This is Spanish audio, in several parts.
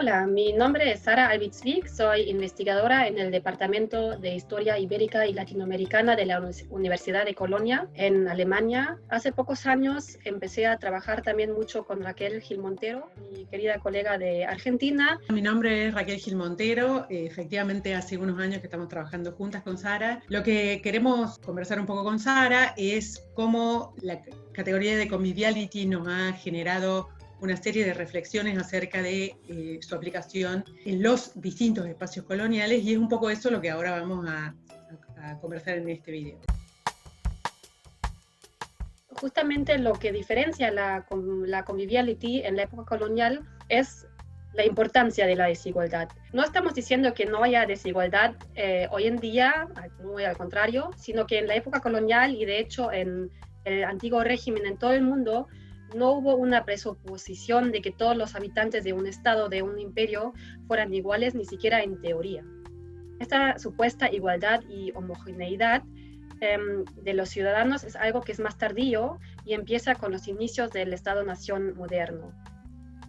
Hola, mi nombre es Sara Albitzvik, soy investigadora en el Departamento de Historia Ibérica y Latinoamericana de la Universidad de Colonia, en Alemania. Hace pocos años empecé a trabajar también mucho con Raquel Gil Montero, mi querida colega de Argentina. Mi nombre es Raquel Gil Montero, efectivamente hace unos años que estamos trabajando juntas con Sara. Lo que queremos conversar un poco con Sara es cómo la categoría de conviviality nos ha generado una serie de reflexiones acerca de su aplicación en los distintos espacios coloniales, y es un poco eso lo que ahora vamos a conversar en este video. Justamente lo que diferencia la conviviality en la época colonial es la importancia de la desigualdad. No estamos diciendo que no haya desigualdad hoy en día, muy al contrario, sino que en la época colonial y de hecho en el antiguo régimen en todo el mundo, no hubo una presuposición de que todos los habitantes de un estado, de un imperio, fueran iguales, ni siquiera en teoría. Esta supuesta igualdad y homogeneidad de los ciudadanos es algo que es más tardío y empieza con los inicios del Estado-Nación moderno.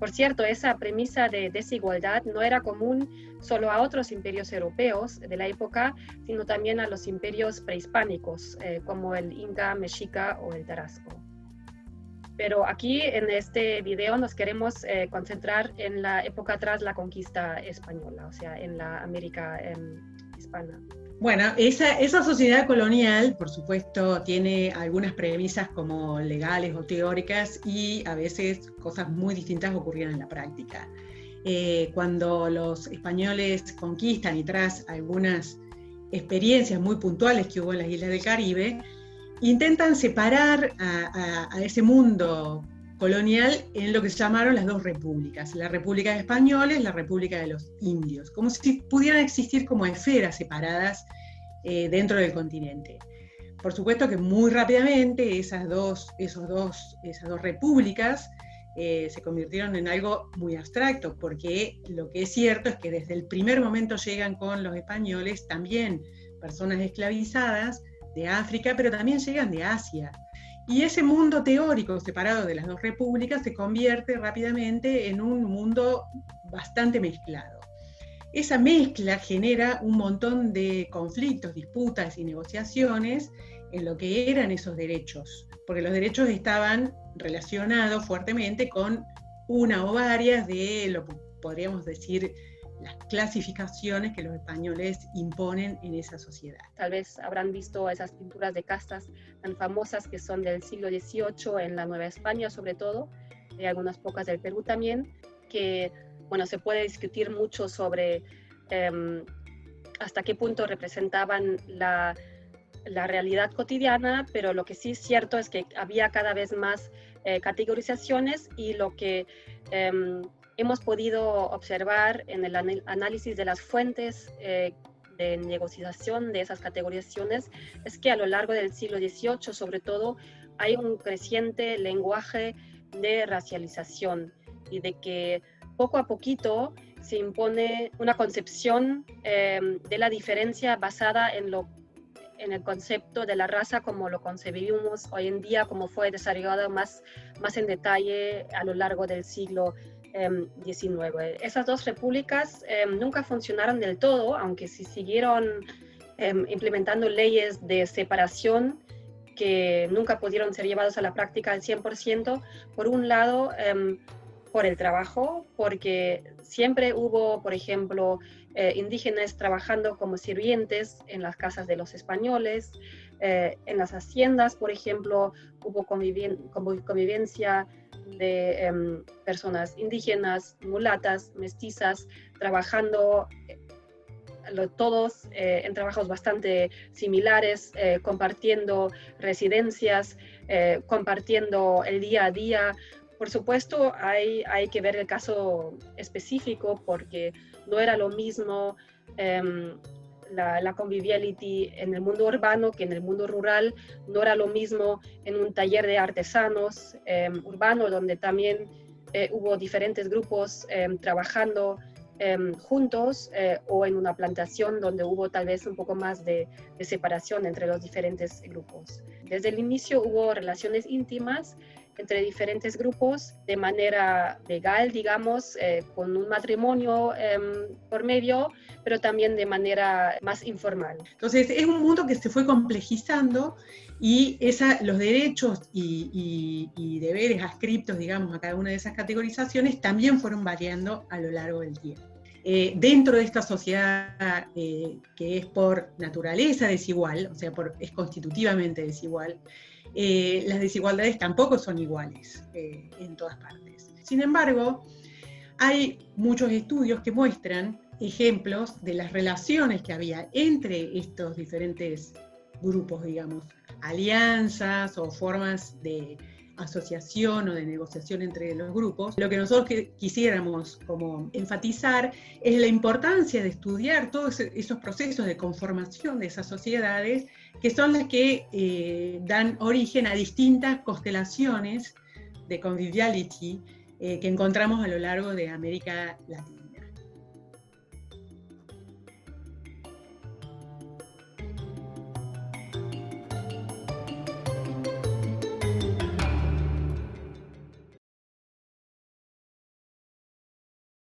Por cierto, esa premisa de desigualdad no era común solo a otros imperios europeos de la época, sino también a los imperios prehispánicos, como el Inca, Mexica o el Tarasco. Pero aquí en este video nos queremos concentrar en la época tras la conquista española, o sea, en la América hispana. Bueno, esa sociedad colonial, por supuesto, tiene algunas premisas como legales o teóricas, y a veces cosas muy distintas ocurrían en la práctica. Cuando los españoles conquistan y tras algunas experiencias muy puntuales que hubo en las islas del Caribe, intentan separar a ese mundo colonial en lo que se llamaron las dos repúblicas, la República de Españoles y la República de los Indios, como si pudieran existir como esferas separadas dentro del continente. Por supuesto que muy rápidamente esas dos repúblicas se convirtieron en algo muy abstracto, porque lo que es cierto es que desde el primer momento llegan con los españoles también personas esclavizadas de África, pero también llegan de Asia. Y ese mundo teórico separado de las dos repúblicas se convierte rápidamente en un mundo bastante mezclado. Esa mezcla genera un montón de conflictos, disputas y negociaciones en lo que eran esos derechos, porque los derechos estaban relacionados fuertemente con una o varias de lo que podríamos decir las clasificaciones que los españoles imponen en esa sociedad. Tal vez habrán visto esas pinturas de castas tan famosas que son del siglo XVIII en la Nueva España, sobre todo, y algunas pocas del Perú también, que bueno, se puede discutir mucho sobre hasta qué punto representaban la realidad cotidiana, pero lo que sí es cierto es que había cada vez más categorizaciones, y lo que hemos podido observar en el análisis de las fuentes de negociación de esas categorizaciones es que a lo largo del siglo XVIII, sobre todo, hay un creciente lenguaje de racialización y de que poco a poquito se impone una concepción de la diferencia basada en el concepto de la raza como lo concebimos hoy en día, como fue desarrollado más en detalle a lo largo del siglo XIX. Esas dos repúblicas nunca funcionaron del todo, aunque sí siguieron implementando leyes de separación que nunca pudieron ser llevados a la práctica al 100%. Por un lado, por el trabajo, porque siempre hubo, por ejemplo, indígenas trabajando como sirvientes en las casas de los españoles, en las haciendas, por ejemplo, hubo convivencia de personas indígenas, mulatas, mestizas, trabajando todos en trabajos bastante similares, compartiendo residencias, compartiendo el día a día. Por supuesto, hay que ver el caso específico, porque no era lo mismo la conviviality en el mundo urbano que en el mundo rural. No era lo mismo en un taller de artesanos urbano, donde también hubo diferentes grupos trabajando juntos, o en una plantación donde hubo tal vez un poco más de separación entre los diferentes grupos. Desde el inicio hubo relaciones íntimas entre diferentes grupos de manera legal, digamos, con un matrimonio por medio, pero también de manera más informal. Entonces es un mundo que se fue complejizando y los derechos y deberes adscriptos, digamos, a cada una de esas categorizaciones también fueron variando a lo largo del tiempo. Dentro de esta sociedad que es por naturaleza desigual, o sea, es constitutivamente desigual, las desigualdades tampoco son iguales en todas partes. Sin embargo, hay muchos estudios que muestran ejemplos de las relaciones que había entre estos diferentes grupos, digamos, alianzas o formas de asociación o de negociación entre los grupos. Lo que nosotros quisiéramos como enfatizar es la importancia de estudiar todos esos procesos de conformación de esas sociedades, que son las que dan origen a distintas constelaciones de conviviality que encontramos a lo largo de América Latina.